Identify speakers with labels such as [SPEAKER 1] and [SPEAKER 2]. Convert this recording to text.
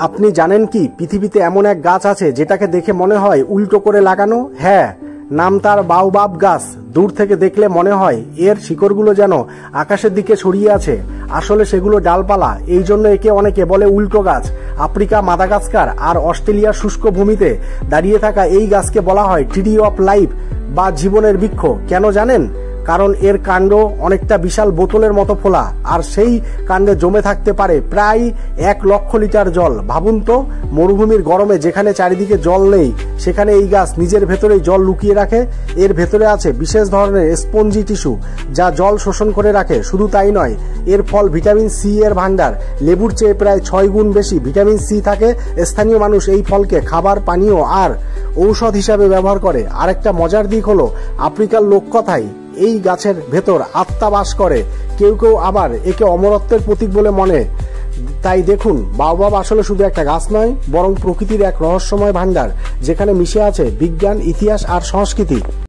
[SPEAKER 1] আপনি জানেন কি পৃথিবীতে এমন এক গাছ আছে যেটাকে দেখে মনে হয় উল্টো করে লাগানো? হ্যাঁ, নাম তার বাওবাব গাছ। দূর থেকে দেখলে মনে হয় এর শিকড়গুলো যেন আকাশের দিকে ছড়িয়ে আছে, আসলে সেগুলো ডালপালা। এই জন্য একে অনেকে বলে উল্টো গাছ। আফ্রিকা, মাদাগাস্কার আর অস্ট্রেলিয়ার শুষ্ক ভূমিতে দাঁড়িয়ে থাকা এই গাছকে বলা হয় ট্রি অফ লাইফ বা জীবনের বৃক্ষ। কেন জানেন? কারণ এর কাণ্ড অনেকটা বিশাল বোতলের মতো ফোলা, আর সেই কাণ্ডে জমে থাকতে পারে প্রায় 1,00,000 লিটার জল। ভাবুন তো, মরুভূমির গরমে যেখানে চারিদিকে জল নেই সেখানে এই গাছ নিজের ভেতরেই জল লুকিয়ে রাখে। এর ভেতরে আছে বিশেষ ধরনের স্পঞ্জি টিস্যু যা জল শোষণ করে রাখে। শুধু তাই নয়, এর ফল ভিটামিন সি এর ভান্ডার। লেবুর চেয়ে প্রায় 6 গুণ বেশি ভিটামিন সি থাকে। স্থানীয় মানুষ এই ফলকে খাবার, পানীয় আর ঔষধ হিসাবে ব্যবহার করে। আরেকটা মজার দিক হলো, আফ্রিকার লোককথায় এই গাছের ভেতর আত্মা বাস করে। কেউ কেউ আবার একে অমরত্বের প্রতীক বলে মনে। তাই দেখুন, বাওবাব আসলে শুধু একটা গাছ নয়, বরং প্রকৃতির এক রহস্যময় ভান্ডার যেখানে মিশে আছে বিজ্ঞান, ইতিহাস আর সংস্কৃতি।